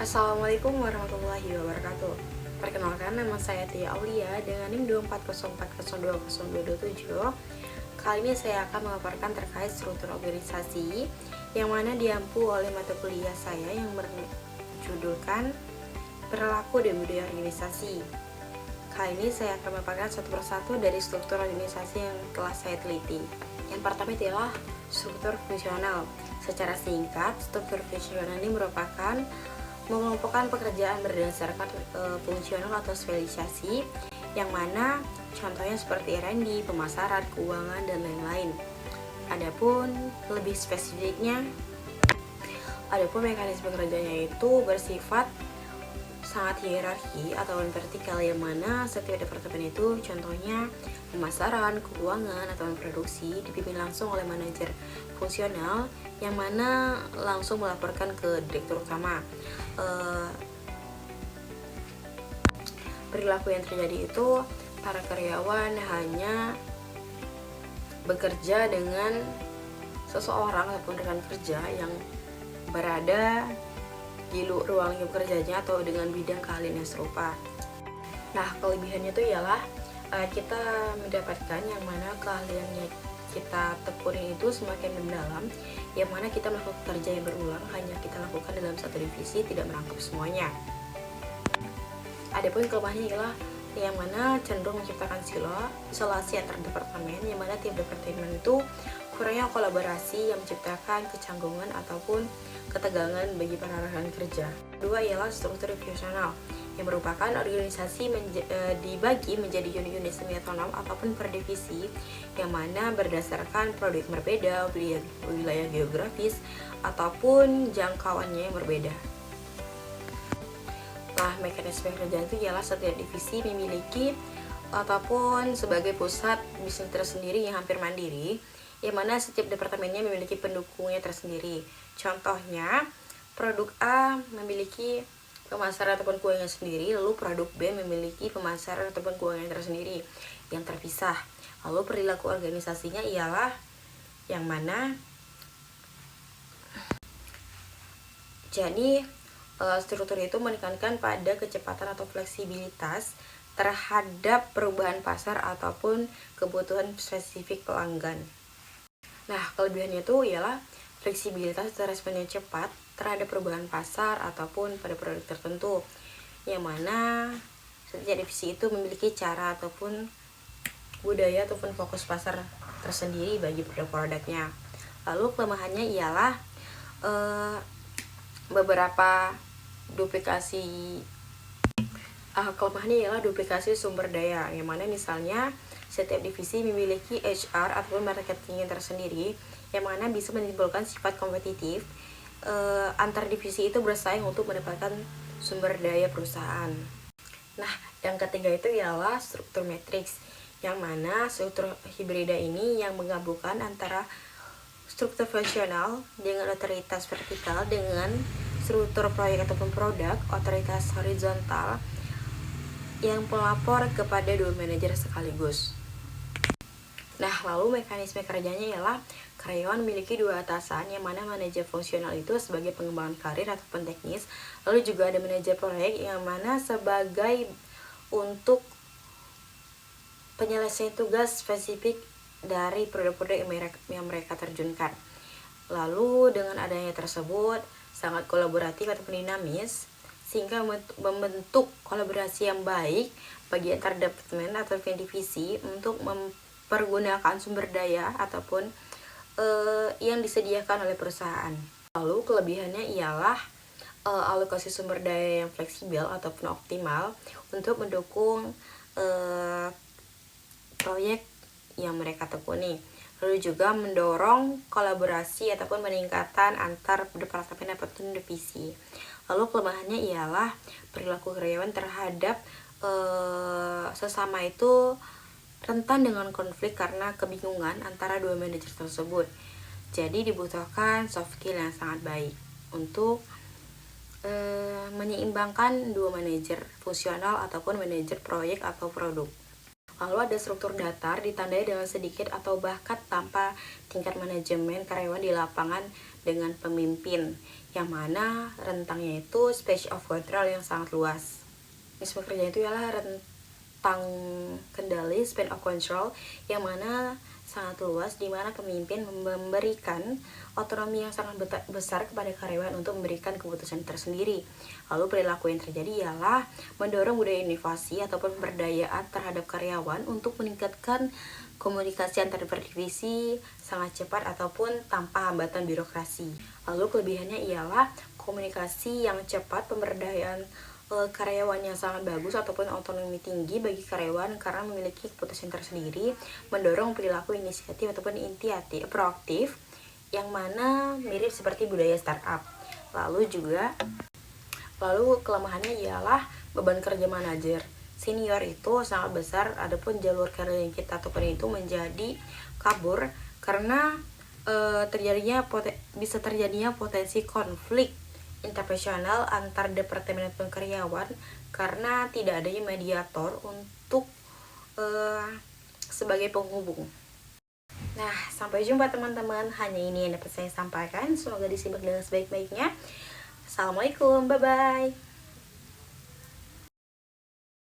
Assalamualaikum warahmatullahi wabarakatuh. Perkenalkan, nama saya Tia Aulia dengan NIM 24040020227. Kali ini saya akan memaparkan terkait struktur organisasi yang mana diampu oleh mata kuliah saya yang berjudulkan Perilaku dan Budaya Organisasi. Kali ini saya akan memaparkan satu persatu dari struktur organisasi yang telah saya teliti. Yang pertama adalah struktur fungsional. Secara singkat, struktur fungsional ini merupakan mengelompokkan pekerjaan berdasarkan fungsional atau spesialisasi, yang mana contohnya seperti R&D, pemasaran, keuangan, dan lain-lain. Adapun lebih spesifiknya, mekanisme kerjanya itu bersifat sangat hierarki atau vertikal, yang mana setiap departemen itu contohnya pemasaran, keuangan, atau produksi dipimpin langsung oleh manajer fungsional yang mana langsung melaporkan ke direktur utama. Perilaku yang terjadi itu para karyawan hanya bekerja dengan seseorang ataupun rekan kerja yang berada di ruang lingkup kerjanya atau dengan bidang keahlian yang serupa. Nah, kelebihannya itu ialah kita mendapatkan yang mana keahliannya kita tekuni itu semakin mendalam, yang mana kita melakukan kerja yang berulang hanya kita lakukan dalam satu divisi, tidak merangkap semuanya. Adapun kelemahannya ialah yang mana cenderung menciptakan isolasi antar departemen, yang mana tiap departemen itu kurangnya kolaborasi yang menciptakan kecanggungan ataupun ketegangan bagi para rekan kerja. Kedua ialah struktur fungsional, yang merupakan organisasi dibagi menjadi unit-unit semi otonom ataupun per divisi, yang mana berdasarkan produk berbeda, wilayah geografis, ataupun jangkauannya yang berbeda. Nah, mekanisme kerjaan itu ialah setiap divisi memiliki ataupun sebagai pusat bisnis tersendiri yang hampir mandiri, yang mana setiap departemennya memiliki pendukungnya tersendiri. Contohnya, produk A memiliki pemasaran ataupun keuangan sendiri, lalu produk B memiliki pemasaran ataupun keuangan tersendiri yang terpisah. Lalu perilaku organisasinya ialah yang mana jadi struktur itu menekankan pada kecepatan atau fleksibilitas terhadap perubahan pasar ataupun kebutuhan spesifik pelanggan. Nah, kelebihannya itu ialah fleksibilitas dan responnya cepat terhadap perubahan pasar ataupun pada produk tertentu, yang mana setiap divisi itu memiliki cara ataupun budaya ataupun fokus pasar tersendiri bagi produk-produknya. Lalu kelemahannya ialah beberapa duplikasi. Kelemahannya ialah duplikasi sumber daya, yang mana misalnya setiap divisi memiliki HR ataupun marketing yang tersendiri, yang mana bisa menimbulkan sifat kompetitif antar divisi itu bersaing untuk mendapatkan sumber daya perusahaan. Nah, yang ketiga itu ialah struktur matriks, yang mana struktur hibrida ini yang menggabungkan antara struktur fungsional dengan otoritas vertikal dengan struktur proyek ataupun produk otoritas horizontal yang pelapor kepada dua manajer sekaligus. Nah, lalu mekanisme kerjanya ialah karyawan memiliki dua atasan, yang mana manajer fungsional itu sebagai pengembangan karir ataupun teknis, lalu juga ada manajer proyek yang mana sebagai untuk penyelesaian tugas spesifik dari produk-produk yang mereka terjunkan. Lalu dengan adanya tersebut sangat kolaboratif ataupun dinamis, sehingga membentuk kolaborasi yang baik bagi antar departemen atau divisi untuk mempergunakan sumber daya ataupun yang disediakan oleh perusahaan. Lalu kelebihannya ialah alokasi sumber daya yang fleksibel ataupun optimal untuk mendukung proyek yang mereka tekuni. Lalu juga mendorong kolaborasi ataupun peningkatan antar departemen ataupun divisi. Lalu kelemahannya ialah perilaku karyawan terhadap sesama itu rentan dengan konflik karena kebingungan antara dua manajer tersebut. Jadi dibutuhkan soft skill yang sangat baik untuk menyeimbangkan dua manajer fungsional ataupun manajer proyek atau produk. Lalu ada struktur datar ditandai dengan sedikit atau bahkan tanpa tingkat manajemen karyawan di lapangan dengan pemimpin, yang mana rentangnya itu space of control yang sangat luas. Mekanisme kerja itu ialah rentang kendali span of control yang mana sangat luas, di mana pemimpin memberikan otonomi yang sangat besar kepada karyawan untuk memberikan keputusan tersendiri. Lalu perilaku yang terjadi ialah mendorong budaya inovasi ataupun pemberdayaan terhadap karyawan untuk meningkatkan komunikasi antar divisi sangat cepat ataupun tanpa hambatan birokrasi. Lalu kelebihannya ialah komunikasi yang cepat, pemberdayaan karyawan yang sangat bagus ataupun otonomi tinggi bagi karyawan karena memiliki keputusan tersendiri, mendorong perilaku inisiatif ataupun inisiatif proaktif yang mana mirip seperti budaya startup. Lalu kelemahannya ialah beban kerja manajer senior itu sangat besar, adapun jalur karir yang kita ataupun itu menjadi kabur karena bisa terjadinya potensi konflik interpersonal antar departemen dan karyawan karena tidak adanya mediator untuk sebagai penghubung. Nah, sampai jumpa teman-teman. Hanya ini yang dapat saya sampaikan. Semoga disimak dengan sebaik-baiknya. Assalamualaikum, bye-bye.